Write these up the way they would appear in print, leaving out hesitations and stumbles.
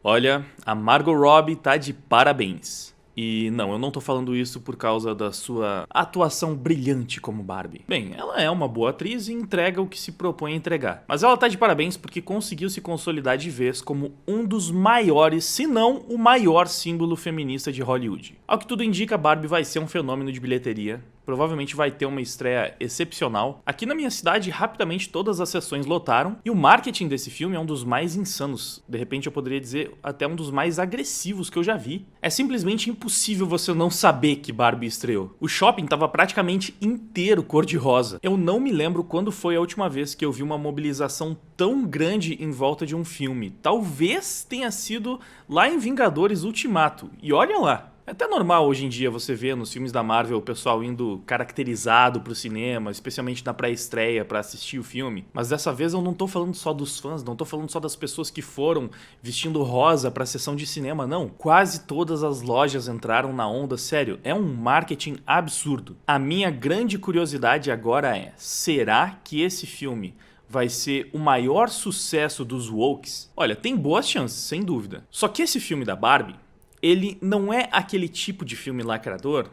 Olha, a Margot Robbie tá de parabéns. E não, eu não tô falando isso por causa da sua atuação brilhante como Barbie. Bem, ela é uma boa atriz e entrega o que se propõe a entregar. Mas ela tá de parabéns porque conseguiu se consolidar de vez como um dos maiores, se não o maior símbolo feminista de Hollywood. Ao que tudo indica, Barbie vai ser um fenômeno de bilheteria. Provavelmente vai ter uma estreia excepcional. Aqui na minha cidade, rapidamente todas as sessões lotaram. E o marketing desse filme é um dos mais insanos. De repente eu poderia dizer até um dos mais agressivos que eu já vi. É simplesmente impossível você não saber que Barbie estreou. O shopping estava praticamente inteiro cor-de-rosa. Eu não me lembro quando foi a última vez que eu vi uma mobilização tão grande em volta de um filme. Talvez tenha sido lá em Vingadores Ultimato. E olha lá. É até normal hoje em dia você ver nos filmes da Marvel o pessoal indo caracterizado pro cinema, especialmente na pré-estreia pra assistir o filme. Mas dessa vez eu não tô falando só dos fãs, não tô falando só das pessoas que foram vestindo rosa pra sessão de cinema, não. Quase todas as lojas entraram na onda, sério, é um marketing absurdo. A minha grande curiosidade agora é, será que esse filme vai ser o maior sucesso dos wokes? Olha, tem boas chances, sem dúvida. Só que esse filme da Barbie, ele não é aquele tipo de filme lacrador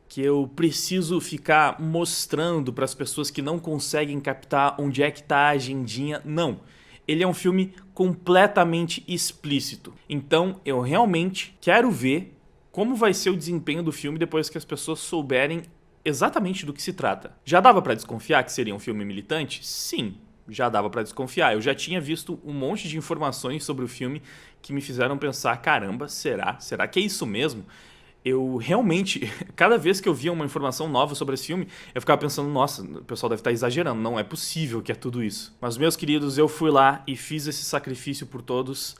que eu preciso ficar mostrando para as pessoas que não conseguem captar onde é que tá a agendinha. Não. Ele é um filme completamente explícito. Então eu realmente quero ver como vai ser o desempenho do filme depois que as pessoas souberem exatamente do que se trata. Já dava para desconfiar que seria um filme militante? Sim. Já dava pra desconfiar. Eu já tinha visto um monte de informações sobre o filme que me fizeram pensar, caramba, será? Será que é isso mesmo? Eu realmente, cada vez que eu via uma informação nova sobre esse filme, eu ficava pensando, nossa, o pessoal deve estar exagerando, não é possível que é tudo isso. Mas, meus queridos, eu fui lá e fiz esse sacrifício por todos.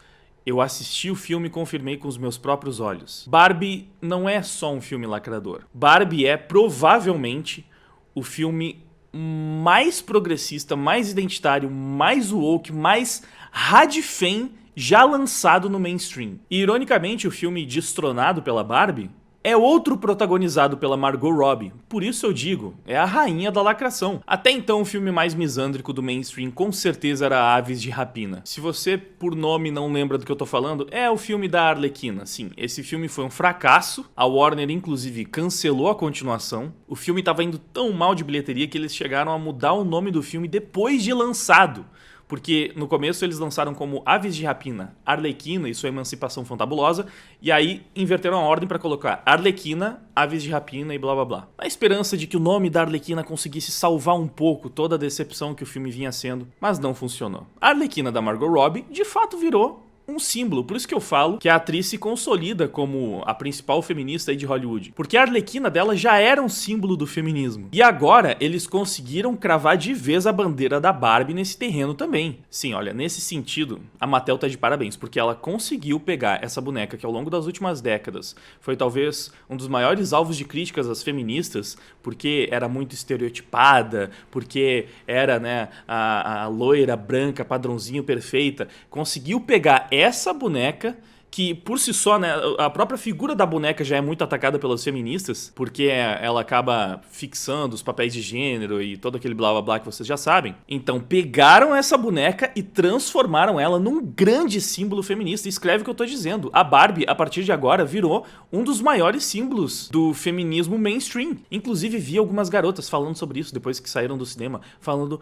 Eu assisti o filme e confirmei com os meus próprios olhos. Barbie não é só um filme lacrador. Barbie é provavelmente o filme mais progressista, mais identitário, mais woke, mais radfem já lançado no mainstream. E, ironicamente, o filme destronado pela Barbie é outro protagonizado pela Margot Robbie. Por isso eu digo, é a rainha da lacração. Até então o filme mais misândrico do mainstream com certeza era Aves de Rapina. Se você por nome não lembra do que eu tô falando, é o filme da Arlequina. Sim, esse filme foi um fracasso. A Warner inclusive cancelou a continuação. O filme tava indo tão mal de bilheteria que eles chegaram a mudar o nome do filme depois de lançado. Porque no começo eles lançaram como Aves de Rapina, Arlequina e sua Emancipação Fantabulosa, e aí inverteram a ordem para colocar Arlequina, Aves de Rapina e blá blá blá. Na esperança de que o nome da Arlequina conseguisse salvar um pouco toda a decepção que o filme vinha sendo, mas não funcionou. A Arlequina da Margot Robbie de fato virou um símbolo, por isso que eu falo que a atriz se consolida como a principal feminista aí de Hollywood, porque a Arlequina dela já era um símbolo do feminismo, e agora eles conseguiram cravar de vez a bandeira da Barbie nesse terreno também. Sim, olha, nesse sentido, a Mattel tá de parabéns, porque ela conseguiu pegar essa boneca que ao longo das últimas décadas foi talvez um dos maiores alvos de críticas às feministas, porque era muito estereotipada, porque era, né, a loira, branca, padrãozinho perfeita, conseguiu pegar essa boneca que por si só, né, a própria figura da boneca já é muito atacada pelas feministas, porque ela acaba fixando os papéis de gênero e todo aquele blá blá blá que vocês já sabem. Então pegaram essa boneca e transformaram ela num grande símbolo feminista. Escreve o que eu tô dizendo. A Barbie, a partir de agora, virou um dos maiores símbolos do feminismo mainstream. Inclusive vi algumas garotas falando sobre isso depois que saíram do cinema, falando,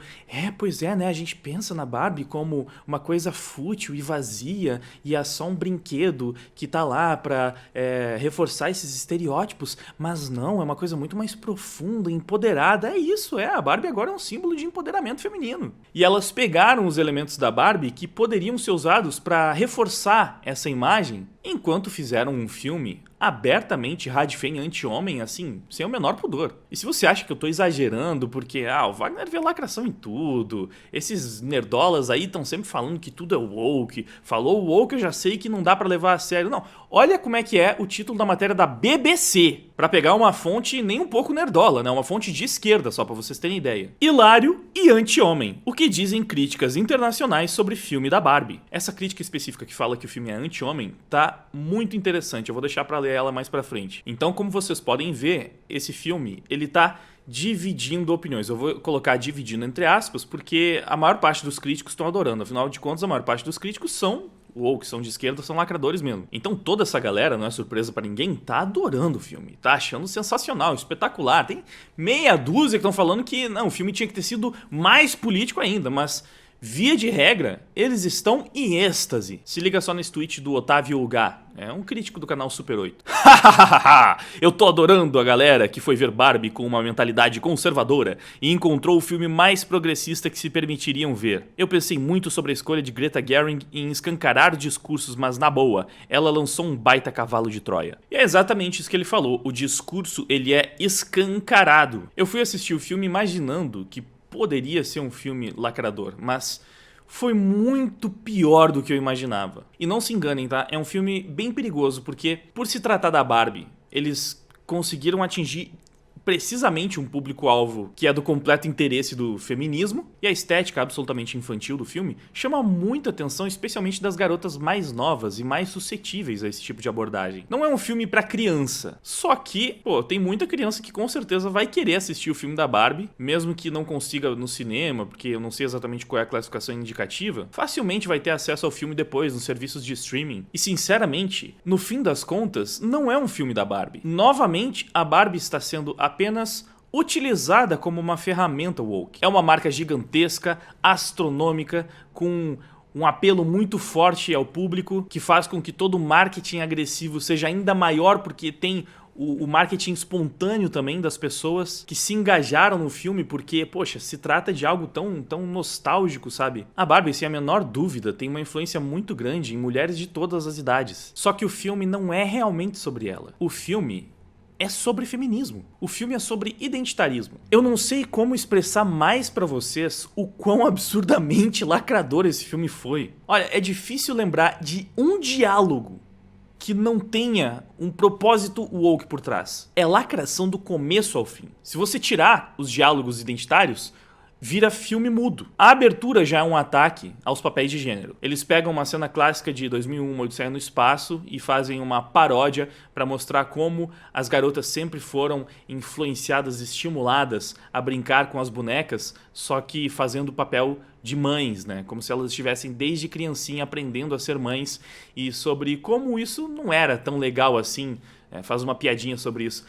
pois é, né, a gente pensa na Barbie como uma coisa fútil e vazia e é só um brinquedo que tá lá pra reforçar esses estereótipos, mas não, é uma coisa muito mais profunda, empoderada. É isso, a Barbie agora é um símbolo de empoderamento feminino. E elas pegaram os elementos da Barbie que poderiam ser usados pra reforçar essa imagem, enquanto fizeram um filme abertamente radfem anti-homem, assim, sem o menor pudor. E se você acha que eu tô exagerando porque, o Wagner vê lacração em tudo, esses nerdolas aí estão sempre falando que tudo é woke, falou woke eu já sei que não dá pra levar a sério. Não, olha como é que é o título da matéria da BBC, pra pegar uma fonte nem um pouco nerdola, né, uma fonte de esquerda, só pra vocês terem ideia. Hilário e anti-homem, o que dizem críticas internacionais sobre filme da Barbie. Essa crítica específica que fala que o filme é anti-homem tá muito interessante, eu vou deixar pra ler ela mais pra frente. Então, como vocês podem ver, esse filme, ele tá dividindo opiniões. Eu vou colocar dividindo entre aspas, porque a maior parte dos críticos estão adorando. Afinal de contas, a maior parte dos críticos são ou que são de esquerda, são lacradores mesmo. Então toda essa galera, não é surpresa pra ninguém, tá adorando o filme, tá achando sensacional, espetacular. Tem meia dúzia que estão falando que não, o filme tinha que ter sido mais político ainda, mas via de regra, eles estão em êxtase. Se liga só nesse tweet do Otávio Gá, é um crítico do canal Super 8. Eu tô adorando a galera que foi ver Barbie com uma mentalidade conservadora e encontrou o filme mais progressista que se permitiriam ver. Eu pensei muito sobre a escolha de Greta Gerwig em escancarar discursos, mas na boa, ela lançou um baita cavalo de Troia. E é exatamente isso que ele falou, o discurso ele é escancarado. Eu fui assistir o filme imaginando que poderia ser um filme lacrador, mas foi muito pior do que eu imaginava. E não se enganem, tá? É um filme bem perigoso, porque por se tratar da Barbie, eles conseguiram atingir precisamente um público-alvo que é do completo interesse do feminismo, e a estética absolutamente infantil do filme chama muita atenção, especialmente das garotas mais novas e mais suscetíveis a esse tipo de abordagem. Não é um filme pra criança, só que, pô, tem muita criança que com certeza vai querer assistir o filme da Barbie, mesmo que não consiga no cinema, porque eu não sei exatamente qual é a classificação indicativa, facilmente vai ter acesso ao filme depois nos serviços de streaming. E sinceramente, no fim das contas, não é um filme da Barbie. Novamente, a Barbie está sendo apenas utilizada como uma ferramenta woke. É uma marca gigantesca, astronômica, com um apelo muito forte ao público, que faz com que todo o marketing agressivo seja ainda maior, porque tem o marketing espontâneo também das pessoas que se engajaram no filme, porque, poxa, se trata de algo tão nostálgico, sabe? A Barbie, sem a menor dúvida, tem uma influência muito grande em mulheres de todas as idades. Só que o filme não é realmente sobre ela. O filme é sobre feminismo. O filme é sobre identitarismo. Eu não sei como expressar mais pra vocês o quão absurdamente lacrador esse filme foi. Olha, é difícil lembrar de um diálogo que não tenha um propósito woke por trás. É lacração do começo ao fim. Se você tirar os diálogos identitários, vira filme mudo. A abertura já é um ataque aos papéis de gênero. Eles pegam uma cena clássica de 2001, Odisseia no Espaço, e fazem uma paródia para mostrar como as garotas sempre foram influenciadas, estimuladas a brincar com as bonecas, só que fazendo o papel de mães, né? Como se elas estivessem desde criancinha aprendendo a ser mães, e sobre como isso não era tão legal assim. Faz uma piadinha sobre isso.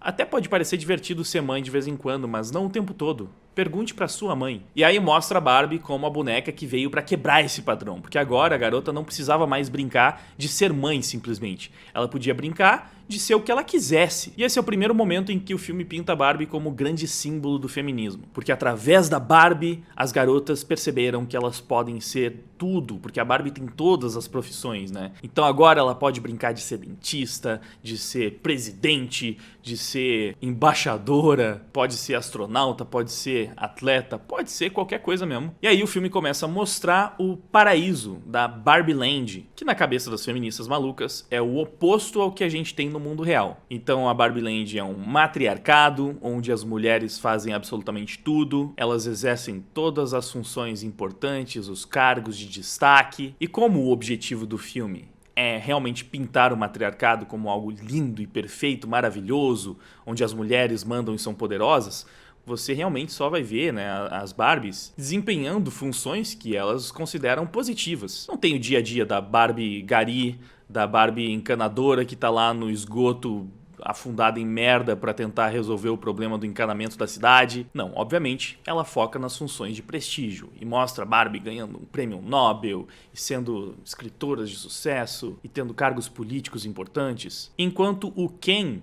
Até pode parecer divertido ser mãe de vez em quando, mas não o tempo todo. Pergunte pra sua mãe. E aí mostra a Barbie como a boneca que veio pra quebrar esse padrão, porque agora a garota não precisava mais brincar de ser mãe simplesmente. Ela podia brincar de ser o que ela quisesse. E esse é o primeiro momento em que o filme pinta a Barbie como grande símbolo do feminismo, porque através da Barbie as garotas perceberam que elas podem ser tudo, porque a Barbie tem todas as profissões, né? Então agora ela pode brincar de ser dentista, de ser presidente, de ser embaixadora, pode ser astronauta, pode ser atleta, pode ser qualquer coisa mesmo. E aí o filme começa a mostrar o paraíso da Barbie Land, que na cabeça das feministas malucas é o oposto ao que a gente tem no mundo real. Então a Barbie Land é um matriarcado, onde as mulheres fazem absolutamente tudo, elas exercem todas as funções importantes, os cargos de destaque, e como o objetivo do filme é realmente pintar o matriarcado como algo lindo e perfeito, maravilhoso, onde as mulheres mandam e são poderosas, você realmente só vai ver, né, as Barbies desempenhando funções que elas consideram positivas. Não tem o dia a dia da Barbie gari, da Barbie encanadora que tá lá no esgoto afundada em merda para tentar resolver o problema do encanamento da cidade. Não, obviamente, ela foca nas funções de prestígio e mostra a Barbie ganhando um prêmio Nobel e sendo escritoras de sucesso e tendo cargos políticos importantes. Enquanto o Ken,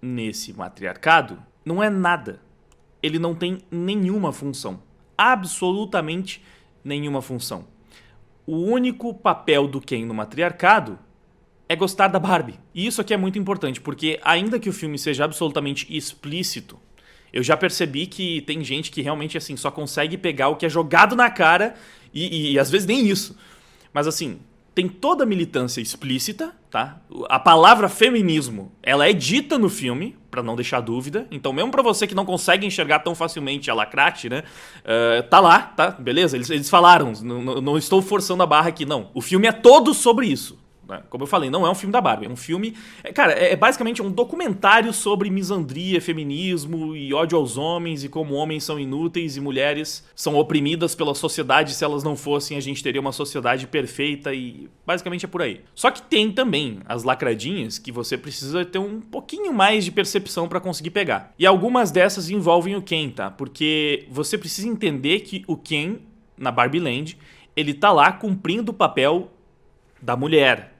nesse matriarcado, não é nada. Ele não tem nenhuma função. Absolutamente nenhuma função. O único papel do Ken no matriarcado é gostar da Barbie. E isso aqui é muito importante, porque ainda que o filme seja absolutamente explícito, eu já percebi que tem gente que realmente assim só consegue pegar o que é jogado na cara e às vezes nem isso. Mas assim, tem toda a militância explícita, tá? A palavra feminismo, ela é dita no filme, pra não deixar dúvida. Então mesmo pra você que não consegue enxergar tão facilmente a lacrate, né? Tá lá, tá? Beleza? Eles falaram, não estou forçando a barra aqui, não. O filme é todo sobre isso. né? Como eu falei, não é um filme da Barbie, é um filme... Cara, é basicamente um documentário sobre misandria, feminismo e ódio aos homens e como homens são inúteis e mulheres são oprimidas pela sociedade. Se elas não fossem, a gente teria uma sociedade perfeita e basicamente é por aí. Só que tem também as lacradinhas que você precisa ter um pouquinho mais de percepção pra conseguir pegar. E algumas dessas envolvem o Ken, tá? Porque você precisa entender que o Ken, na Barbie Land, ele tá lá cumprindo o papel da mulher.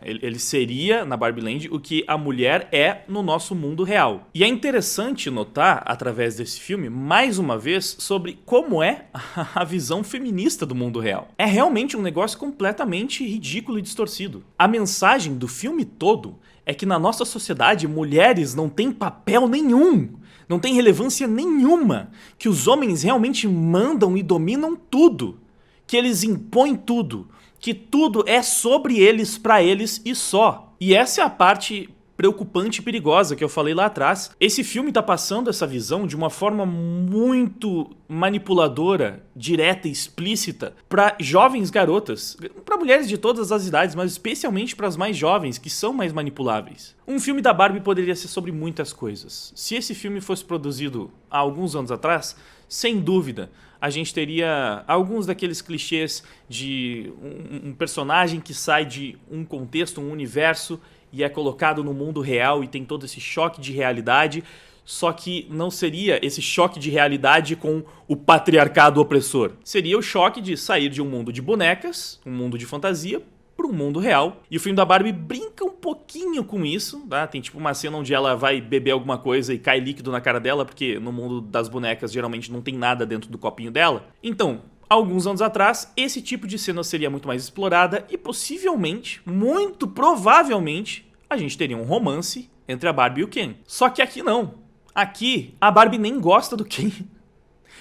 Ele seria, na Barbie Land, o que a mulher é no nosso mundo real. E é interessante notar, através desse filme, mais uma vez, sobre como é a visão feminista do mundo real. É realmente um negócio completamente ridículo e distorcido. A mensagem do filme todo é que na nossa sociedade, mulheres não têm papel nenhum, não têm relevância nenhuma, que os homens realmente mandam e dominam tudo, que eles impõem tudo, que tudo é sobre eles, pra eles e só. E essa é a parte preocupante e perigosa que eu falei lá atrás. Esse filme tá passando essa visão de uma forma muito manipuladora, direta e explícita pra jovens garotas, pra mulheres de todas as idades, mas especialmente pras mais jovens, que são mais manipuláveis. Um filme da Barbie poderia ser sobre muitas coisas. Se esse filme fosse produzido há alguns anos atrás, sem dúvida, a gente teria alguns daqueles clichês de um personagem que sai de um contexto, um universo, e é colocado no mundo real e tem todo esse choque de realidade, só que não seria esse choque de realidade com o patriarcado opressor. Seria o choque de sair de um mundo de bonecas, um mundo de fantasia, para um mundo real. E o filme da Barbie brinca um pouquinho com isso, tá? Tem tipo uma cena onde ela vai beber alguma coisa e cai líquido na cara dela, porque no mundo das bonecas geralmente não tem nada dentro do copinho dela. Então, alguns anos atrás, esse tipo de cena seria muito mais explorada e possivelmente, muito provavelmente, a gente teria um romance entre a Barbie e o Ken. Só que aqui não. Aqui, a Barbie nem gosta do Ken.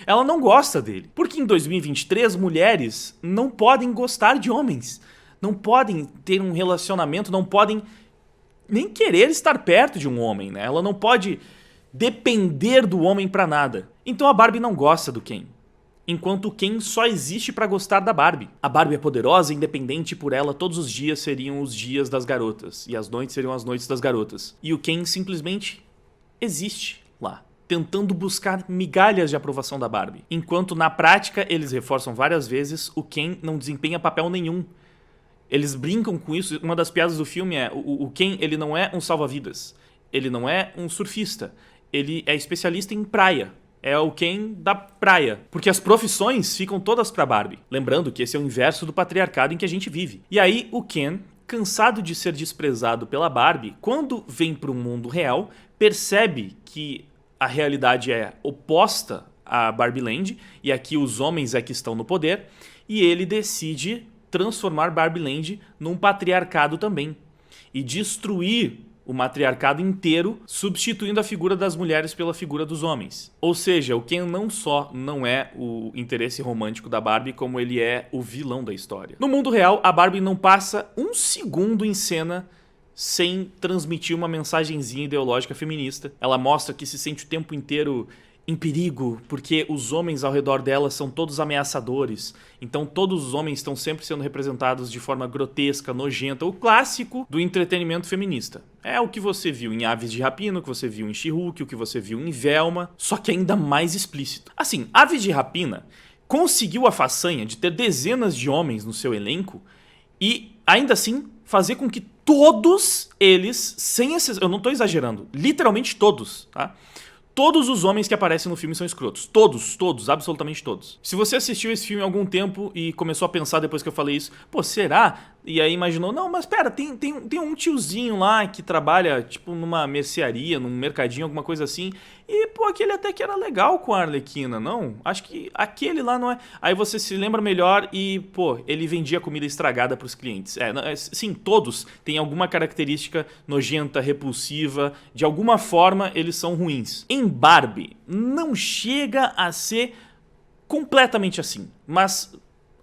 Ela não gosta dele. Porque em 2023, mulheres não podem gostar de homens. Não podem ter um relacionamento, não podem nem querer estar perto de um homem, né? Ela não pode depender do homem pra nada. Então a Barbie não gosta do Ken. Enquanto o Ken só existe pra gostar da Barbie. A Barbie é poderosa e independente, por ela todos os dias seriam os dias das garotas. E as noites seriam as noites das garotas. E o Ken simplesmente existe lá, tentando buscar migalhas de aprovação da Barbie. Enquanto na prática, eles reforçam várias vezes, o Ken não desempenha papel nenhum. Eles brincam com isso. Uma das piadas do filme é o Ken, ele não é um salva-vidas. Ele não é um surfista. Ele é especialista em praia. É o Ken da praia. Porque as profissões ficam todas pra Barbie. Lembrando que esse é o inverso do patriarcado em que a gente vive. E aí o Ken, cansado de ser desprezado pela Barbie, quando vem pro mundo real, percebe que a realidade é oposta à Barbie Land. E aqui os homens é que estão no poder. E ele decide transformar Barbie Land num patriarcado também e destruir o matriarcado inteiro, substituindo a figura das mulheres pela figura dos homens. Ou seja, o Ken não só não é o interesse romântico da Barbie, como ele é o vilão da história. No mundo real, a Barbie não passa um segundo em cena sem transmitir uma mensagenzinha ideológica feminista. Ela mostra que se sente o tempo inteiro em perigo, porque os homens ao redor dela são todos ameaçadores. Então todos os homens estão sempre sendo representados de forma grotesca, nojenta, o clássico do entretenimento feminista. É o que você viu em Aves de Rapina, o que você viu em She-Hulk, o que você viu em Velma, só que ainda mais explícito. Assim, Aves de Rapina conseguiu a façanha de ter dezenas de homens no seu elenco e, ainda assim, fazer com que todos eles, sem exceção, eu não tô exagerando, literalmente todos, tá? Todos os homens que aparecem no filme são escrotos. Todos, absolutamente todos. Se você assistiu esse filme há algum tempo e começou a pensar depois que eu falei isso, pô, será? E aí imaginou, não, mas pera, tem um tiozinho lá que trabalha, tipo, numa mercearia, num mercadinho, alguma coisa assim. E, pô, aquele até que era legal com a Arlequina, não? Acho que aquele lá não é... Aí você se lembra melhor e, pô, ele vendia comida estragada pros clientes. Sim, todos têm alguma característica nojenta, repulsiva. De alguma forma, eles são ruins. Em Barbie, não chega a ser completamente assim, mas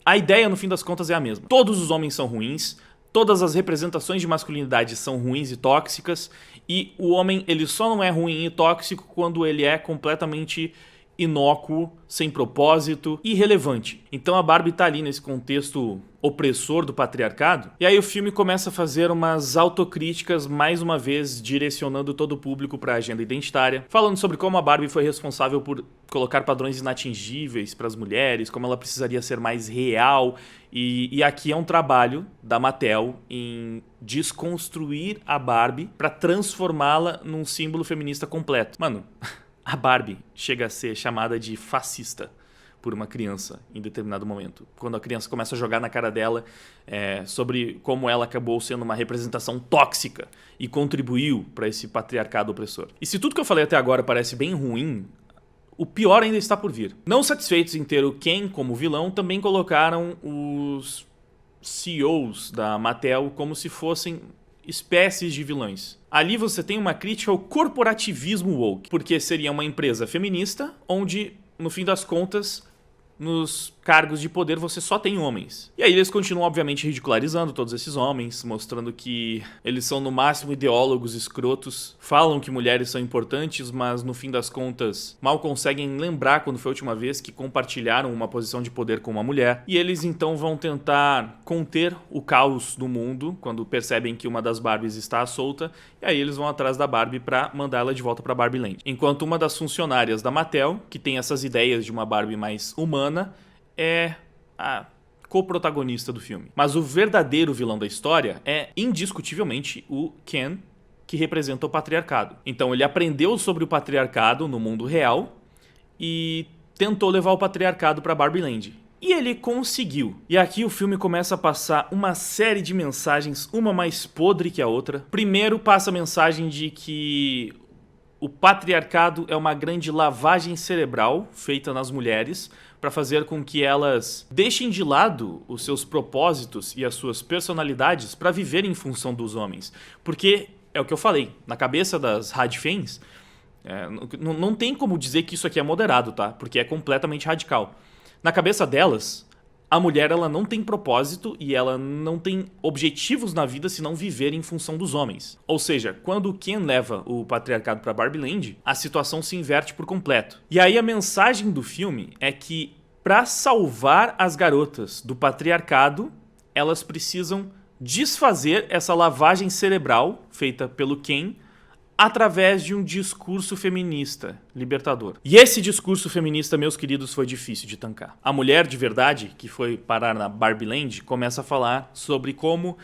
a ideia, no fim das contas, é a mesma. Todos os homens são ruins, todas as representações de masculinidade são ruins e tóxicas, e o homem, ele só não é ruim e tóxico quando ele é completamente inócuo, sem propósito, irrelevante. Então a Barbie tá ali nesse contexto opressor do patriarcado, e aí o filme começa a fazer umas autocríticas, mais uma vez direcionando todo o público para a agenda identitária, falando sobre como a Barbie foi responsável por colocar padrões inatingíveis para as mulheres, como ela precisaria ser mais real, e aqui é um trabalho da Mattel em desconstruir a Barbie para transformá-la num símbolo feminista completo. Mano, a Barbie chega a ser chamada de fascista por uma criança em determinado momento. Quando a criança começa a jogar na cara dela sobre como ela acabou sendo uma representação tóxica e contribuiu para esse patriarcado opressor. E se tudo que eu falei até agora parece bem ruim, o pior ainda está por vir. Não satisfeitos em ter o Ken como vilão, também colocaram os CEOs da Mattel como se fossem espécies de vilões. Ali você tem uma crítica ao corporativismo woke, porque seria uma empresa feminista onde, no fim das contas, nos cargos de poder você só tem homens. E aí eles continuam, obviamente, ridicularizando todos esses homens, mostrando que eles são no máximo ideólogos escrotos, falam que mulheres são importantes, mas no fim das contas mal conseguem lembrar quando foi a última vez que compartilharam uma posição de poder com uma mulher. E eles então vão tentar conter o caos do mundo quando percebem que uma das Barbies está solta, e aí eles vão atrás da Barbie para mandar ela de volta para Barbie Land. Enquanto uma das funcionárias da Mattel, que tem essas ideias de uma Barbie mais humana, é a coprotagonista do filme. Mas o verdadeiro vilão da história é indiscutivelmente o Ken, que representa o patriarcado. Então ele aprendeu sobre o patriarcado no mundo real e tentou levar o patriarcado para Barbie Land. E ele conseguiu. E aqui o filme começa a passar uma série de mensagens, uma mais podre que a outra. Primeiro passa a mensagem de que o patriarcado é uma grande lavagem cerebral feita nas mulheres para fazer com que elas deixem de lado os seus propósitos e as suas personalidades para viver em função dos homens. Porque, é o que eu falei, na cabeça das radfens, não tem como dizer que isso aqui é moderado, tá? Porque é completamente radical. Na cabeça delas, a mulher ela não tem propósito e ela não tem objetivos na vida senão viver em função dos homens. Ou seja, quando o Ken leva o patriarcado para Barbie Land, a situação se inverte por completo. E aí a mensagem do filme é que para salvar as garotas do patriarcado, elas precisam desfazer essa lavagem cerebral feita pelo Ken através de um discurso feminista libertador. E esse discurso feminista, meus queridos, foi difícil de tancar. A mulher de verdade, que foi parar na Barbie Land, começa a falar sobre como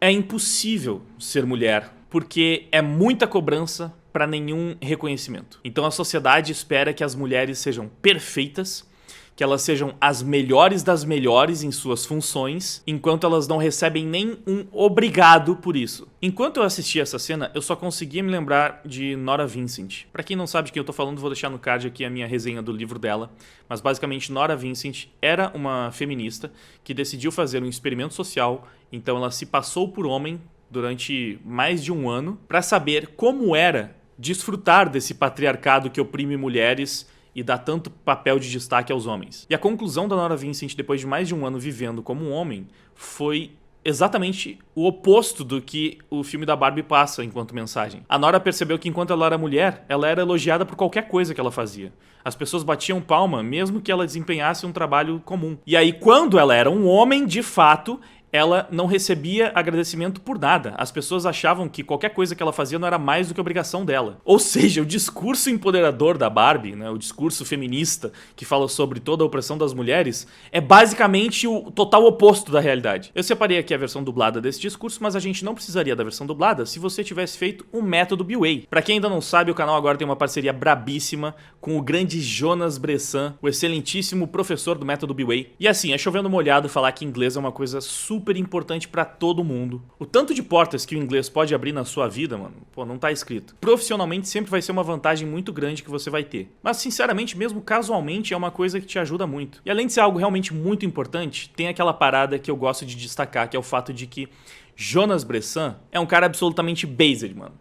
é impossível ser mulher, porque é muita cobrança para nenhum reconhecimento. Então a sociedade espera que as mulheres sejam perfeitas, que elas sejam as melhores das melhores em suas funções, enquanto elas não recebem nem um obrigado por isso. Enquanto eu assistia essa cena, eu só conseguia me lembrar de Nora Vincent. Pra quem não sabe de quem eu tô falando, vou deixar no card aqui a minha resenha do livro dela. Mas basicamente, Nora Vincent era uma feminista que decidiu fazer um experimento social, então ela se passou por homem durante mais de um ano pra saber como era desfrutar desse patriarcado que oprime mulheres e dá tanto papel de destaque aos homens. E a conclusão da Nora Vincent, depois de mais de um ano vivendo como um homem, foi exatamente o oposto do que o filme da Barbie passa enquanto mensagem. A Nora percebeu que enquanto ela era mulher, ela era elogiada por qualquer coisa que ela fazia. As pessoas batiam palma, mesmo que ela desempenhasse um trabalho comum. E aí, quando ela era um homem, de fato, ela não recebia agradecimento por nada. As pessoas achavam que qualquer coisa que ela fazia não era mais do que obrigação dela. Ou seja, o discurso empoderador da Barbie, né, o discurso feminista que fala sobre toda a opressão das mulheres, é basicamente o total oposto da realidade. Eu separei aqui a versão dublada desse discurso, mas a gente não precisaria da versão dublada se você tivesse feito o método B-Way. Pra quem ainda não sabe, o canal agora tem uma parceria brabíssima com o grande Jonas Bressan, o excelentíssimo professor do método B-Way. E assim, é chovendo molhado falar que inglês é uma coisa super importante pra todo mundo. O tanto de portas que o inglês pode abrir na sua vida, mano, pô, não tá escrito. Profissionalmente sempre vai ser uma vantagem muito grande que você vai ter. Mas sinceramente, mesmo casualmente, é uma coisa que te ajuda muito. E além de ser algo realmente muito importante, tem aquela parada que eu gosto de destacar, que é o fato de que Jonas Bressan é um cara absolutamente based, mano.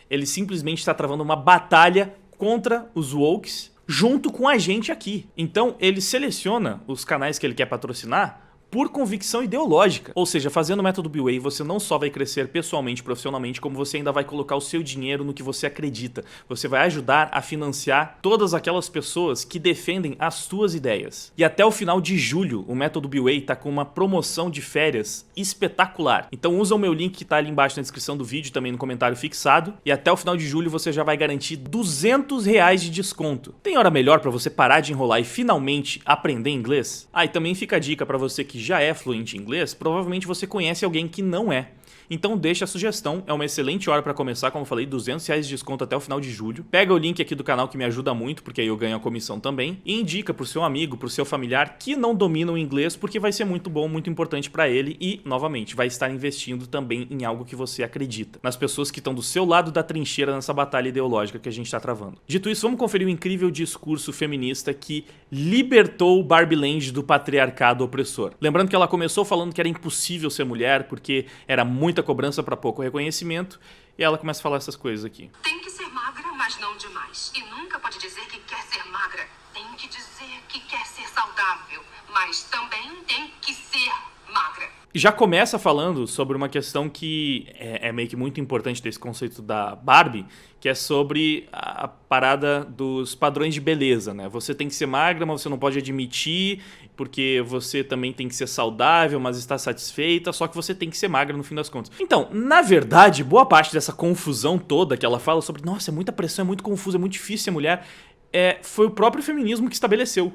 Ele simplesmente tá travando uma batalha contra os wokes junto com a gente aqui. Então, ele seleciona os canais que ele quer patrocinar por convicção ideológica. Ou seja, fazendo o método B-Way, você não só vai crescer pessoalmente, profissionalmente, como você ainda vai colocar o seu dinheiro no que você acredita. Você vai ajudar a financiar todas aquelas pessoas que defendem as suas ideias. E até o final de julho, o método B-Way tá com uma promoção de férias espetacular. Então usa o meu link que tá ali embaixo na descrição do vídeo, também no comentário fixado, e até o final de julho você já vai garantir R$ 200 de desconto. Tem hora melhor para você parar de enrolar e finalmente aprender inglês? Ah, e também fica a dica para você que já é fluente em inglês, provavelmente você conhece alguém que não é. Então deixa a sugestão, é uma excelente hora para começar, como eu falei, R$ 200 de desconto até o final de julho. Pega o link aqui do canal que me ajuda muito, porque aí eu ganho a comissão também, e indica pro seu amigo, pro seu familiar que não domina o inglês, porque vai ser muito bom, muito importante para ele e, novamente, vai estar investindo também em algo que você acredita, nas pessoas que estão do seu lado da trincheira nessa batalha ideológica que a gente tá travando. Dito isso, vamos conferir o incrível discurso feminista que libertou Barbie Land do patriarcado opressor. Lembrando que ela começou falando que era impossível ser mulher, porque era muita cobrança para pouco reconhecimento, e ela começa a falar essas coisas aqui. Tem que ser magra, mas não demais. E nunca pode dizer que quer ser magra. Tem que dizer que quer ser saudável, mas também tem que ser magra. Já começa falando sobre uma questão que é meio que muito importante desse conceito da Barbie, que é sobre a parada dos padrões de beleza, né? Você tem que ser magra, mas você não pode admitir, porque você também tem que ser saudável, mas está satisfeita, só que você tem que ser magra no fim das contas. Então, na verdade, boa parte dessa confusão toda que ela fala sobre, nossa, é muita pressão, é muito confuso, é muito difícil ser mulher, foi o próprio feminismo que estabeleceu.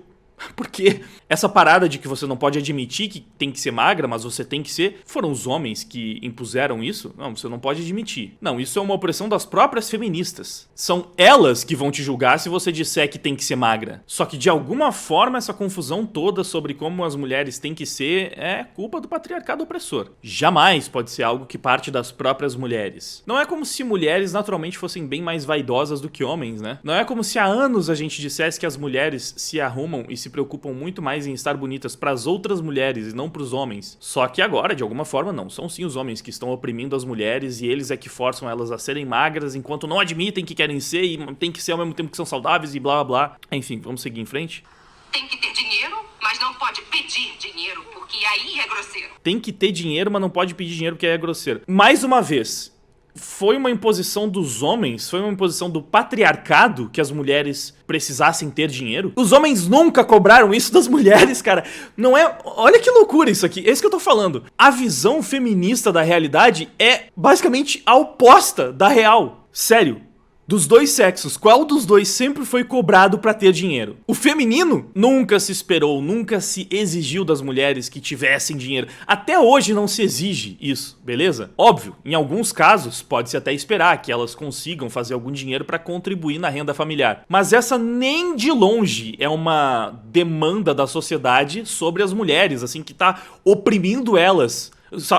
Porque essa parada de que você não pode admitir que tem que ser magra, mas você tem que ser, foram os homens que impuseram isso? Não, você não pode admitir. Não, isso é uma opressão das próprias feministas. São elas que vão te julgar se você disser que tem que ser magra. Só que de alguma forma essa confusão toda sobre como as mulheres têm que ser é culpa do patriarcado opressor. Jamais pode ser algo que parte das próprias mulheres. Não é como se mulheres naturalmente fossem bem mais vaidosas do que homens, né? Não é como se há anos a gente dissesse que as mulheres se arrumam e se preocupam muito mais em estar bonitas para as outras mulheres e não para os homens. Só que agora, de alguma forma, não. São sim os homens que estão oprimindo as mulheres e eles é que forçam elas a serem magras enquanto não admitem que querem ser e tem que ser ao mesmo tempo que são saudáveis e blá blá blá. Enfim, vamos seguir em frente. Tem que ter dinheiro, mas não pode pedir dinheiro, porque aí é grosseiro. Tem que ter dinheiro, mas não pode pedir dinheiro porque aí é grosseiro. Mais uma vez, foi uma imposição dos homens, foi uma imposição do patriarcado que as mulheres precisassem ter dinheiro? Os homens nunca cobraram isso das mulheres, cara. Não é... Olha que loucura isso aqui. É isso que eu tô falando. A visão feminista da realidade é basicamente a oposta da real. Sério. Dos dois sexos, qual dos dois sempre foi cobrado pra ter dinheiro? O feminino nunca se esperou, nunca se exigiu das mulheres que tivessem dinheiro. Até hoje não se exige isso, beleza? Óbvio, em alguns casos pode-se até esperar que elas consigam fazer algum dinheiro pra contribuir na renda familiar. Mas essa nem de longe é uma demanda da sociedade sobre as mulheres, assim, que tá oprimindo elas.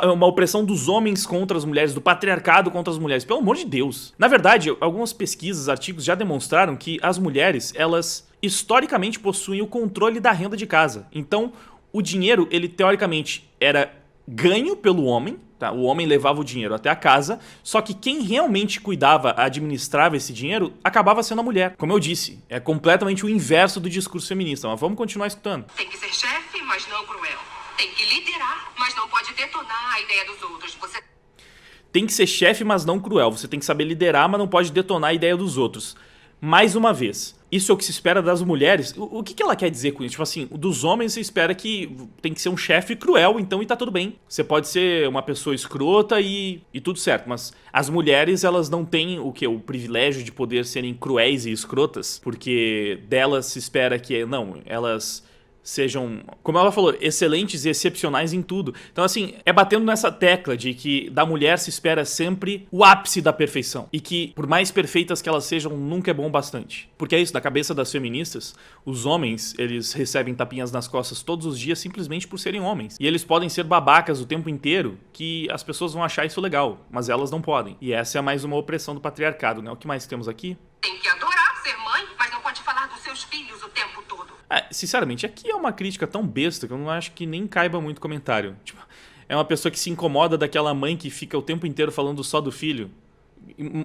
Uma opressão dos homens contra as mulheres, do patriarcado contra as mulheres, pelo amor de Deus. Na verdade, algumas pesquisas, artigos já demonstraram que as mulheres, elas historicamente possuem o controle da renda de casa. Então, o dinheiro, ele teoricamente era ganho pelo homem, tá? O homem levava o dinheiro até a casa, só que quem realmente cuidava, administrava esse dinheiro, acabava sendo a mulher. Como eu disse, é completamente o inverso do discurso feminista, mas vamos continuar escutando. Tem que ser chefe, mas não cruel. Tem que liderar, mas não pode detonar a ideia dos outros. Você tem que ser chefe, mas não cruel. Você tem que saber liderar, mas não pode detonar a ideia dos outros. Mais uma vez, isso é o que se espera das mulheres. O que ela quer dizer com isso? Tipo assim, dos homens você espera que tem que ser um chefe cruel, então e tá tudo bem. Você pode ser uma pessoa escrota e tudo certo, mas as mulheres, elas não têm o privilégio de poder serem cruéis e escrotas, porque delas se espera que, não, elas sejam, como ela falou, excelentes e excepcionais em tudo. Então, assim, é batendo nessa tecla de que da mulher se espera sempre o ápice da perfeição. E que, por mais perfeitas que elas sejam, nunca é bom bastante. Porque é isso, na cabeça das feministas, os homens, eles recebem tapinhas nas costas todos os dias simplesmente por serem homens. E eles podem ser babacas o tempo inteiro, que as pessoas vão achar isso legal, mas elas não podem. E essa é mais uma opressão do patriarcado, né? O que mais temos aqui? tem que adorar ser mãe, mas não pode falar dos seus filhos o tempo todo. Sinceramente, aqui é uma crítica tão besta que eu não acho que nem caiba muito comentário. Tipo, é uma pessoa que se incomoda daquela mãe que fica o tempo inteiro falando só do filho.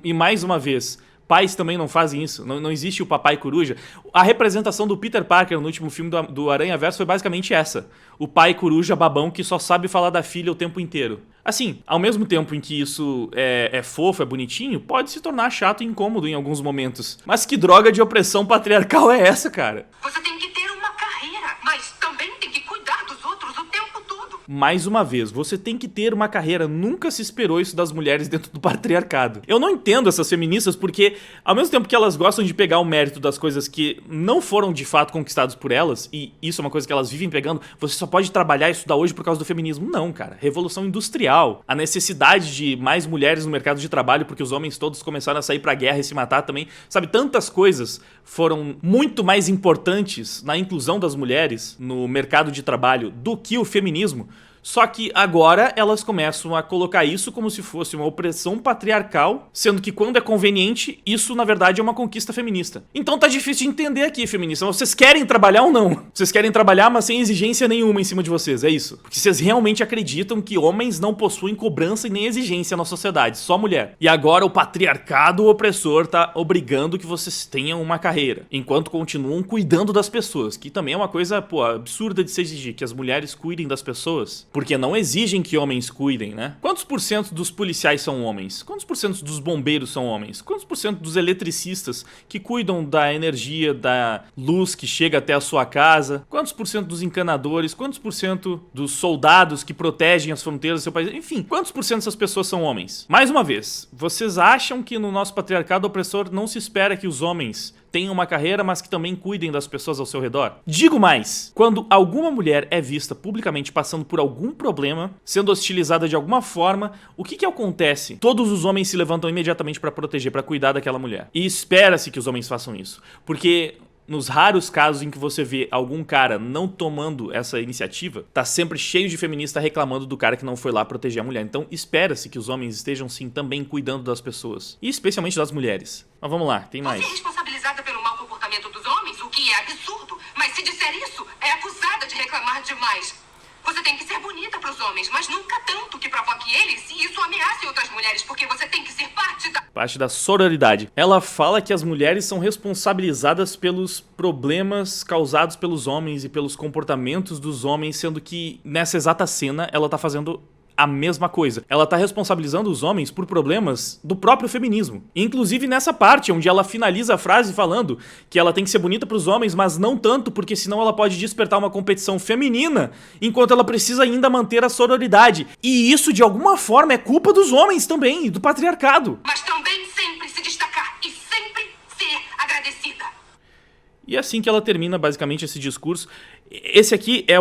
E mais uma vez, Pais também não fazem isso. Não existe o papai coruja. A representação do Peter Parker no último filme do Aranhaverso foi basicamente essa. O pai coruja babão que só sabe falar da filha o tempo inteiro. Assim, ao mesmo tempo em que isso é fofo, é bonitinho, pode se tornar chato e incômodo em alguns momentos. Mas que droga de opressão patriarcal é essa, cara? Você tem que ter uma carreira, mas também tem que cuidar dos outros o tempo todo. Mais uma vez, você tem que ter uma carreira. Nunca se esperou isso das mulheres dentro do patriarcado. Eu não entendo essas feministas porque, ao mesmo tempo que elas gostam de pegar o mérito das coisas que não foram de fato conquistadas por elas, e isso é uma coisa que elas vivem pegando, você só pode trabalhar e estudar hoje por causa do feminismo. Não, cara. Revolução industrial. A necessidade de mais mulheres no mercado de trabalho porque os homens todos começaram a sair pra guerra e se matar também. Sabe, tantas coisas foram muito mais importantes na inclusão das mulheres no mercado de trabalho do que o feminismo. Só que agora elas começam a colocar isso como se fosse uma opressão patriarcal, sendo que quando é conveniente, isso na verdade é uma conquista feminista. Então tá difícil de entender aqui, feminista. Vocês querem trabalhar ou não? Vocês querem trabalhar, mas sem exigência nenhuma em cima de vocês, é isso? Porque vocês realmente acreditam que homens não possuem cobrança e nem exigência na sociedade, só mulher. E agora o patriarcado opressor tá obrigando que vocês tenham uma carreira, enquanto continuam cuidando das pessoas, que também é uma coisa, absurda de se exigir, que as mulheres cuidem das pessoas. Porque não exigem que homens cuidem, né? Quantos por cento dos policiais são homens? Quantos por cento dos bombeiros são homens? Quantos por cento dos eletricistas que cuidam da energia, da luz que chega até a sua casa? Quantos por cento dos encanadores? Quantos por cento dos soldados que protegem as fronteiras do seu país? Enfim, quantos por cento dessas pessoas são homens? Mais uma vez, vocês acham que no nosso patriarcado opressor não se espera que os homens tenham uma carreira, mas que também cuidem das pessoas ao seu redor? Digo mais, quando alguma mulher é vista publicamente passando por algum problema, sendo hostilizada de alguma forma, o que acontece? Todos os homens se levantam imediatamente para proteger, para cuidar daquela mulher. E espera-se que os homens façam isso, porque nos raros casos em que você vê algum cara não tomando essa iniciativa, tá sempre cheio de feminista reclamando do cara que não foi lá proteger a mulher. Então espera-se que os homens estejam sim também cuidando das pessoas, e especialmente das mulheres. Mas vamos lá, tem mais. Você é responsabilizada pelo mau comportamento dos homens, o que é absurdo. Mas se disser isso, é acusada de reclamar demais. Você tem que ser bonita para os homens, mas nunca tanto que provoque eles e isso ameace outras mulheres, porque você tem que ser parte da sororidade. Ela fala que as mulheres são responsabilizadas pelos problemas causados pelos homens e pelos comportamentos dos homens, sendo que nessa exata cena ela tá fazendo a mesma coisa. Ela tá responsabilizando os homens por problemas do próprio feminismo. Inclusive nessa parte, onde ela finaliza a frase falando que ela tem que ser bonita pros homens, mas não tanto, porque senão ela pode despertar uma competição feminina, enquanto ela precisa ainda manter a sororidade. E isso, de alguma forma, é culpa dos homens também, do patriarcado. Mas também sempre se destacar e sempre ser agradecida. E é assim que ela termina, basicamente, esse discurso. Esse aqui é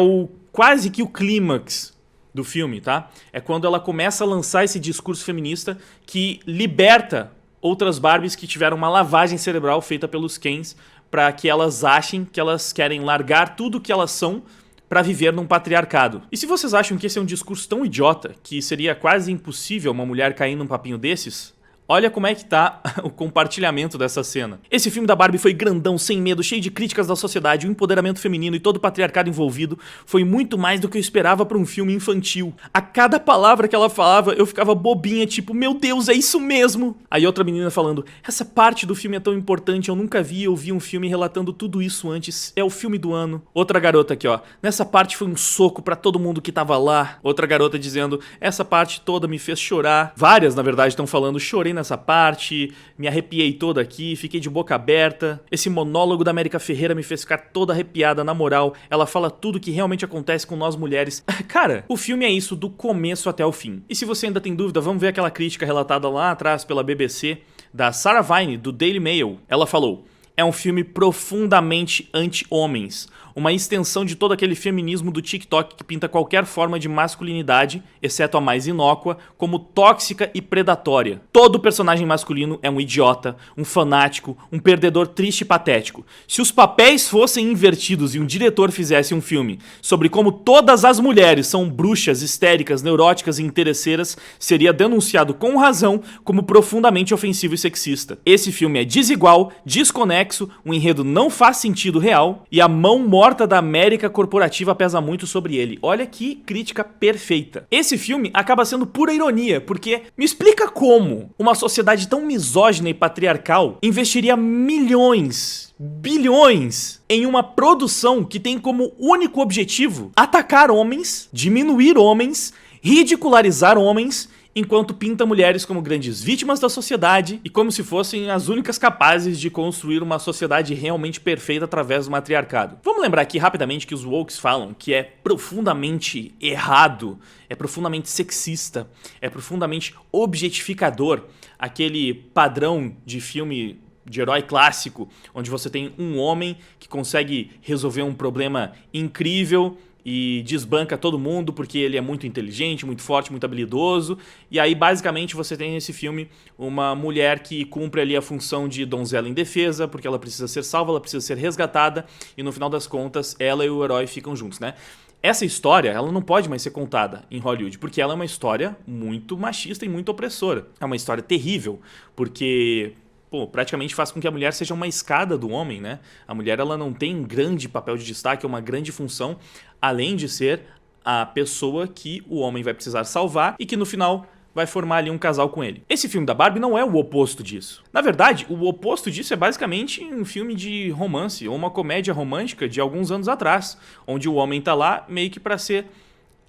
quase que o clímax do filme, tá? É quando ela começa a lançar esse discurso feminista que liberta outras Barbies que tiveram uma lavagem cerebral feita pelos Kens para que elas achem que elas querem largar tudo que elas são para viver num patriarcado. E se vocês acham que esse é um discurso tão idiota que seria quase impossível uma mulher cair num papinho desses, olha como é que tá o compartilhamento dessa cena. Esse filme da Barbie foi grandão, sem medo, cheio de críticas da sociedade, o empoderamento feminino e todo o patriarcado envolvido. Foi muito mais do que eu esperava pra um filme infantil. A cada palavra que ela falava, eu ficava bobinha, tipo, meu Deus, é isso mesmo! Aí outra menina falando, essa parte do filme é tão importante, eu nunca vi um filme relatando tudo isso antes, é o filme do ano. Outra garota aqui, ó, nessa parte foi um soco pra todo mundo que tava lá. Outra garota dizendo, essa parte toda me fez chorar. Várias, na verdade, estão falando, chorei nessa parte, me arrepiei toda aqui, fiquei de boca aberta. Esse monólogo da América Ferreira me fez ficar toda arrepiada, na moral. Ela fala tudo que realmente acontece com nós mulheres. Cara, o filme é isso do começo até o fim. E se você ainda tem dúvida, vamos ver aquela crítica relatada lá atrás pela BBC, da Sarah Vine, do Daily Mail. Ela falou, é um filme profundamente anti-homens, uma extensão de todo aquele feminismo do TikTok que pinta qualquer forma de masculinidade, exceto a mais inócua, como tóxica e predatória. Todo personagem masculino é um idiota, um fanático, um perdedor triste e patético. Se os papéis fossem invertidos e um diretor fizesse um filme sobre como todas as mulheres são bruxas, histéricas, neuróticas e interesseiras, seria denunciado com razão como profundamente ofensivo e sexista. Esse filme é desigual, desconexo, o enredo não faz sentido real e a mão morde porta da América corporativa pesa muito sobre ele. Olha que crítica perfeita. Esse filme acaba sendo pura ironia, porque me explica como uma sociedade tão misógina e patriarcal investiria milhões, bilhões em uma produção que tem como único objetivo atacar homens, diminuir homens, ridicularizar homens, enquanto pinta mulheres como grandes vítimas da sociedade e como se fossem as únicas capazes de construir uma sociedade realmente perfeita através do matriarcado. Vamos lembrar aqui rapidamente que os wokes falam que é profundamente errado, é profundamente sexista, é profundamente objetificador aquele padrão de filme de herói clássico, onde você tem um homem que consegue resolver um problema incrível e desbanca todo mundo porque ele é muito inteligente, muito forte, muito habilidoso. E aí, basicamente, você tem nesse filme uma mulher que cumpre ali a função de donzela indefesa, porque ela precisa ser salva, ela precisa ser resgatada, e no final das contas, ela e o herói ficam juntos, né? Essa história, ela não pode mais ser contada em Hollywood, porque ela é uma história muito machista e muito opressora. É uma história terrível, porque praticamente faz com que a mulher seja uma escada do homem, né? A mulher, ela não tem um grande papel de destaque, uma grande função, além de ser a pessoa que o homem vai precisar salvar e que no final vai formar ali um casal com ele. Esse filme da Barbie não é o oposto disso. Na verdade, o oposto disso é basicamente um filme de romance ou uma comédia romântica de alguns anos atrás, onde o homem tá lá meio que para ser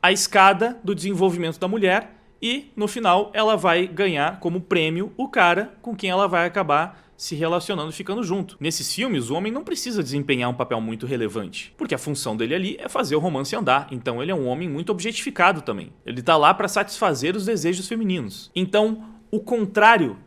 a escada do desenvolvimento da mulher. E, no final, ela vai ganhar como prêmio o cara com quem ela vai acabar se relacionando e ficando junto. Nesses filmes, o homem não precisa desempenhar um papel muito relevante, porque a função dele ali é fazer o romance andar. Então ele é um homem muito objetificado também. Ele tá lá para satisfazer os desejos femininos. Então, o contrário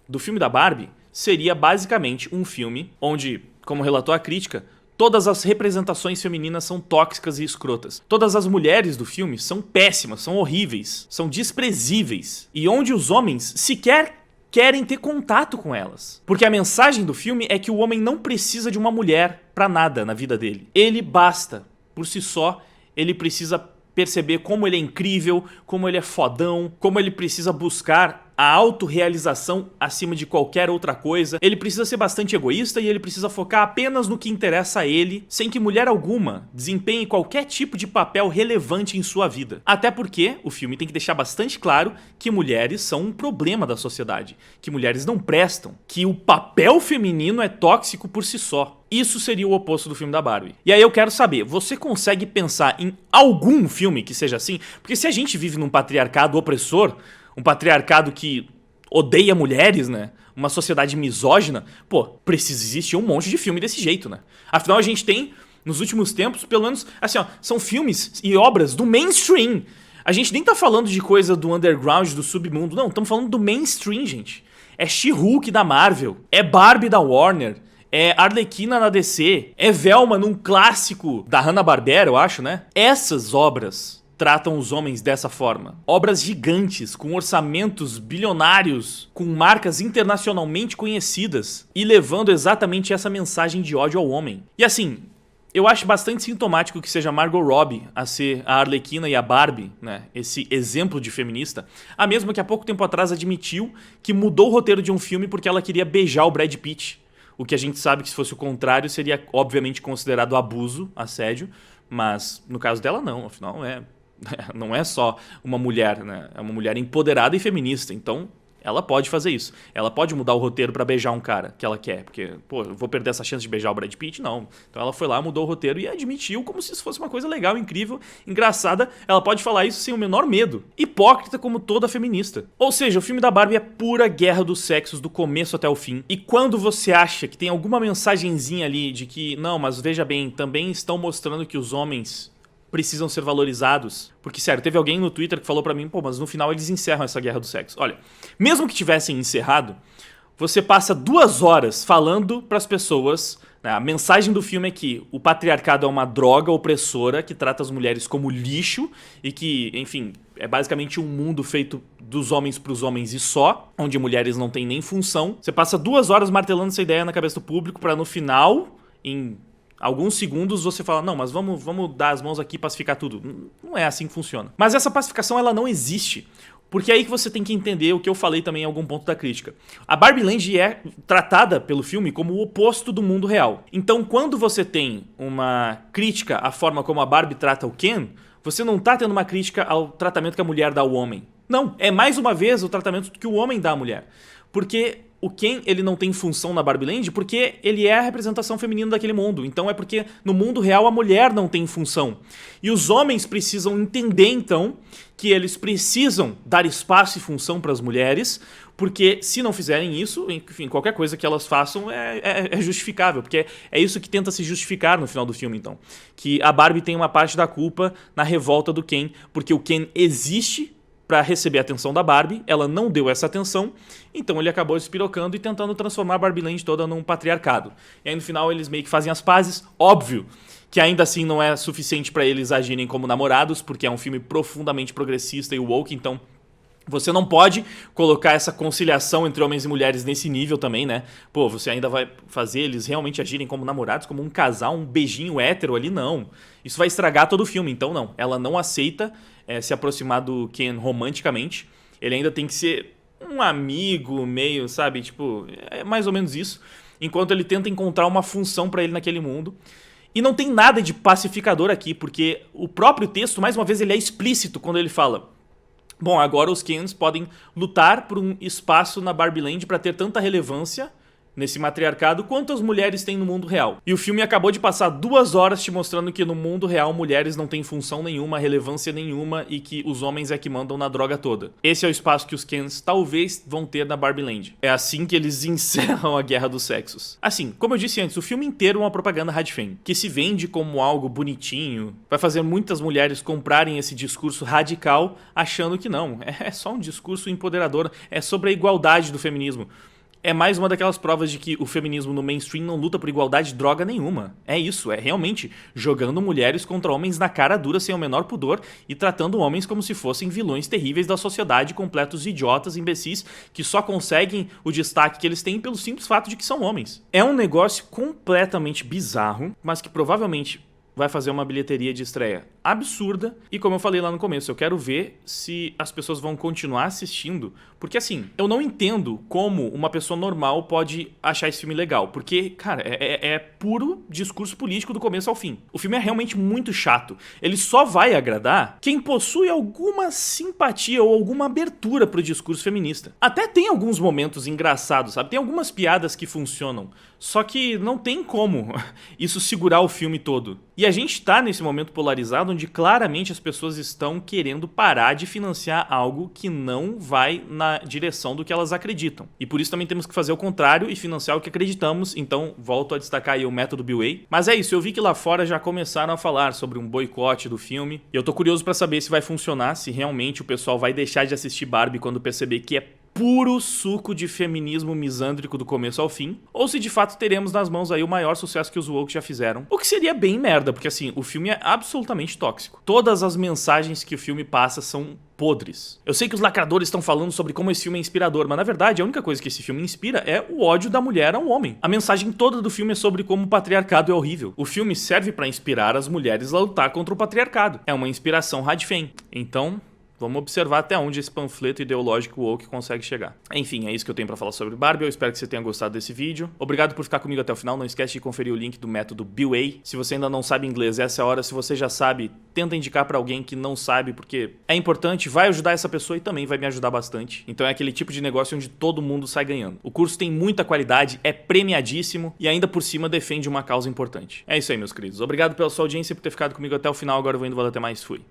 do filme da Barbie seria basicamente um filme onde, como relatou a crítica, todas as representações femininas são tóxicas e escrotas. Todas as mulheres do filme são péssimas, são horríveis, são desprezíveis. E onde os homens sequer querem ter contato com elas. Porque a mensagem do filme é que o homem não precisa de uma mulher pra nada na vida dele. Ele basta, por si só, ele precisa perceber como ele é incrível, como ele é fodão, como ele precisa buscar a autorrealização acima de qualquer outra coisa. Ele precisa ser bastante egoísta e ele precisa focar apenas no que interessa a ele, sem que mulher alguma desempenhe qualquer tipo de papel relevante em sua vida. Até porque o filme tem que deixar bastante claro que mulheres são um problema da sociedade, que mulheres não prestam, que o papel feminino é tóxico por si só. Isso seria o oposto do filme da Barbie. E aí eu quero saber, você consegue pensar em algum filme que seja assim? Porque se a gente vive num patriarcado opressor, um patriarcado que odeia mulheres, né? Uma sociedade misógina, precisa existir um monte de filme desse jeito, né? Afinal, a gente tem, nos últimos tempos, pelo menos, assim, ó, são filmes e obras do mainstream. A gente nem tá falando de coisa do underground, do submundo, não, estamos falando do mainstream, gente. É She-Hulk da Marvel, é Barbie da Warner, é Arlequina na DC, é Velma num clássico da Hanna-Barbera, eu acho, né? Essas obras tratam os homens dessa forma. Obras gigantes, com orçamentos bilionários, com marcas internacionalmente conhecidas e levando exatamente essa mensagem de ódio ao homem. E assim, eu acho bastante sintomático que seja Margot Robbie a ser a Arlequina e a Barbie, né? Esse exemplo de feminista. A mesma que há pouco tempo atrás admitiu que mudou o roteiro de um filme porque ela queria beijar o Brad Pitt. O que a gente sabe que se fosse o contrário seria obviamente considerado abuso, assédio, mas no caso dela não, afinal não é só uma mulher, né? É uma mulher empoderada e feminista, então ela pode fazer isso. Ela pode mudar o roteiro pra beijar um cara que ela quer, porque, eu vou perder essa chance de beijar o Brad Pitt? Não. Então ela foi lá, mudou o roteiro e admitiu como se isso fosse uma coisa legal, incrível, engraçada. Ela pode falar isso sem o menor medo. Hipócrita como toda feminista. Ou seja, o filme da Barbie é pura guerra dos sexos do começo até o fim. E quando você acha que tem alguma mensagenzinha ali de que, não, mas veja bem, também estão mostrando que os homens precisam ser valorizados. Porque, sério, teve alguém no Twitter que falou pra mim, mas no final eles encerram essa guerra do sexo. Olha, mesmo que tivessem encerrado, você passa 2 horas falando pras pessoas, né, a mensagem do filme é que o patriarcado é uma droga opressora que trata as mulheres como lixo e que, enfim, é basicamente um mundo feito dos homens pros homens e só, onde mulheres não têm nem função. Você passa 2 horas martelando essa ideia na cabeça do público pra no final, em alguns segundos, você fala, não, mas vamos dar as mãos aqui e pacificar tudo. Não é assim que funciona. Mas essa pacificação, ela não existe. Porque é aí que você tem que entender o que eu falei também em algum ponto da crítica. A Barbie Land é tratada pelo filme como o oposto do mundo real. Então, quando você tem uma crítica à forma como a Barbie trata o Ken, você não tá tendo uma crítica ao tratamento que a mulher dá ao homem. Não, é mais uma vez o tratamento que o homem dá à mulher. Porque o Ken, ele não tem função na Barbie Land porque ele é a representação feminina daquele mundo. Então é porque no mundo real a mulher não tem função. E os homens precisam entender, então, que eles precisam dar espaço e função para as mulheres, porque se não fizerem isso, enfim, qualquer coisa que elas façam é justificável, porque é isso que tenta se justificar no final do filme, então. Que a Barbie tem uma parte da culpa na revolta do Ken, porque o Ken existe para receber a atenção da Barbie, ela não deu essa atenção, então ele acabou espirocando e tentando transformar a Barbie Land toda num patriarcado. E aí no final eles meio que fazem as pazes, óbvio que ainda assim não é suficiente para eles agirem como namorados, porque é um filme profundamente progressista e woke, então você não pode colocar essa conciliação entre homens e mulheres nesse nível também, né? Pô, você ainda vai fazer eles realmente agirem como namorados, como um casal, um beijinho hétero ali? Não. Isso vai estragar todo o filme, então não. Ela não aceita se aproximar do Ken romanticamente. Ele ainda tem que ser um amigo meio, sabe? Tipo, é mais ou menos isso. Enquanto ele tenta encontrar uma função pra ele naquele mundo. E não tem nada de pacificador aqui, porque o próprio texto, mais uma vez, ele é explícito quando ele fala: bom, agora os Kens podem lutar por um espaço na Barbie Land para ter tanta relevância nesse matriarcado quanto as mulheres têm no mundo real. E o filme acabou de passar 2 horas te mostrando que no mundo real mulheres não têm função nenhuma, relevância nenhuma e que os homens é que mandam na droga toda. Esse é o espaço que os Kens talvez vão ter na Barbie Land. É assim que eles encerram a guerra dos sexos. Assim, como eu disse antes, o filme inteiro é uma propaganda radfem, que se vende como algo bonitinho, vai fazer muitas mulheres comprarem esse discurso radical achando que não, é só um discurso empoderador, é sobre a igualdade do feminismo. É mais uma daquelas provas de que o feminismo no mainstream não luta por igualdade de droga nenhuma. É isso, é realmente jogando mulheres contra homens na cara dura sem o menor pudor e tratando homens como se fossem vilões terríveis da sociedade, completos idiotas, imbecis, que só conseguem o destaque que eles têm pelo simples fato de que são homens. É um negócio completamente bizarro, mas que provavelmente vai fazer uma bilheteria de estreia absurda. E como eu falei lá no começo, eu quero ver se as pessoas vão continuar assistindo. Porque assim, eu não entendo como uma pessoa normal pode achar esse filme legal. Porque, cara, é puro discurso político do começo ao fim. O filme é realmente muito chato. Ele só vai agradar quem possui alguma simpatia ou alguma abertura pro discurso feminista. Até tem alguns momentos engraçados, sabe? Tem algumas piadas que funcionam. Só que não tem como isso segurar o filme todo. E a gente tá nesse momento polarizado onde claramente as pessoas estão querendo parar de financiar algo que não vai na direção do que elas acreditam. E por isso também temos que fazer o contrário e financiar o que acreditamos. Então volto a destacar aí o método BWA. Mas é isso, eu vi que lá fora já começaram a falar sobre um boicote do filme. E eu tô curioso pra saber se vai funcionar, se realmente o pessoal vai deixar de assistir Barbie quando perceber que é puro suco de feminismo misândrico do começo ao fim, ou se de fato teremos nas mãos aí o maior sucesso que os woke já fizeram, o que seria bem merda, porque assim, o filme é absolutamente tóxico. Todas as mensagens que o filme passa são podres. Eu sei que os lacradores estão falando sobre como esse filme é inspirador, mas na verdade a única coisa que esse filme inspira é o ódio da mulher ao homem. A mensagem toda do filme é sobre como o patriarcado é horrível. O filme serve pra inspirar as mulheres a lutar contra o patriarcado. É uma inspiração radfem. Então, vamos observar até onde esse panfleto ideológico woke consegue chegar. Enfim, é isso que eu tenho pra falar sobre Barbie. Eu espero que você tenha gostado desse vídeo. Obrigado por ficar comigo até o final. Não esquece de conferir o link do método BWA. Se você ainda não sabe inglês, essa é a hora. Se você já sabe, tenta indicar pra alguém que não sabe, porque é importante, vai ajudar essa pessoa e também vai me ajudar bastante. Então é aquele tipo de negócio onde todo mundo sai ganhando. O curso tem muita qualidade, é premiadíssimo e ainda por cima defende uma causa importante. É isso aí, meus queridos. Obrigado pela sua audiência e por ter ficado comigo até o final. Agora eu vou indo, valeu, até mais. Fui.